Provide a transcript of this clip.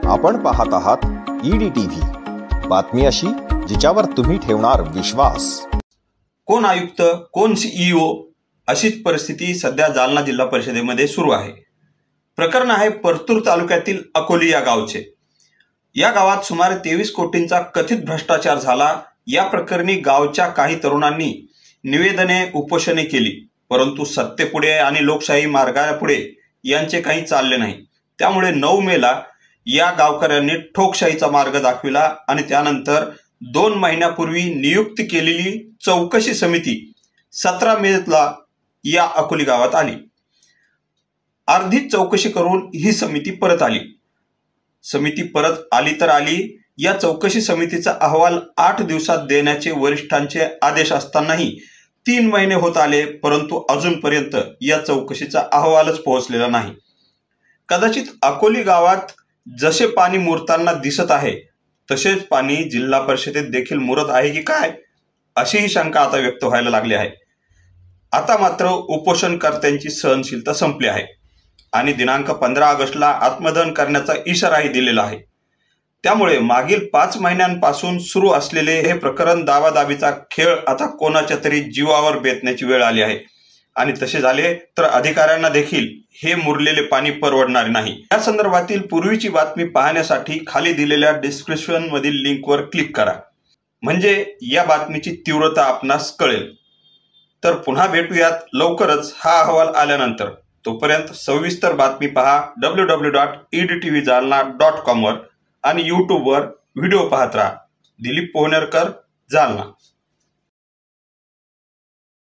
आपण पाहत आहात EDTV, बातमी अशी जिच्यावर तुम्ही ठेवणार विश्वास। कोण आयुक्त कोण CEO अशीच परिस्थिती सध्या जालना जिल्हा परिषदेमध्ये सुरू आहे। प्रकरण आहे परतूर तालुक्यातील अकोली या गावचे। या गावात सुमारे 23 कोटींचा कथित भ्रष्टाचार झाला। या प्रकरणी गावच्या काही तरुणांनी निवेदने उपोषणे केली, परंतु सत्तेपुढे आणि लोकशाही मार्गापुढे यांचे काही चालले नाही। त्यामुळे 9 मेला या गावकऱ्यांनी ठोकशाहीचा मार्ग दाखविला आणि त्यानंतर 2 महिन्यापूर्वी नियुक्त केलेली चौकशी समिती 17 मेला या अकोली गावात आली। अर्धी चौकशी करून ही समिती परत आली। समिती परत आली तर आली। या चौकशी समितीचा अहवाल 8 दिवसात देण्याचे वरिष्ठांचे आदेश असतानाही 3 महिने होत आले, परंतु अजूनपर्यंत या चौकशीचा अहवालच पोहोचलेला नाही। कदाचित अकोली गावात जसे पाणी मुरताना दिसत आहे तसेच पाणी जिल्हा परिषदेत देखील मुरत आहे की काय, अशी ही शंका आता व्यक्त व्हायला लागली आहे। आता मात्र उपोषणकर्त्यांची सहनशीलता संपली आहे आणि दिनांक 15 ऑगस्टला आत्मदहन करण्याचा इशाराही दिलेला आहे। त्यामुळे मागील 5 महिन्यांपासून सुरू असलेले हे प्रकरण दावादावीचा खेळ आता कोणाच्या तरी जीवावर बेतण्याची वेळ आली आहे आणि तसे झाले तर अधिकाऱ्यांना देखील हे मुरलेले पाणी परवडणार नाही। या संदर्भातील पूर्वीची बातमी पाहण्यासाठी खाली दिलेल्या डिस्क्रिप्शन मधील लिंकवर क्लिक करा, म्हणजे या बातमीची तीव्रता आपणास कळेल। तर पुन्हा भेटूयात लवकरच हा अहवाल आल्यानंतर। तोपर्यंत सविस्तर बातमी पहा www.edtvjalna.com वर आणि YouTube वर व्हिडिओ पाहत राहा। दिलीप पोहनेरकर, जालना।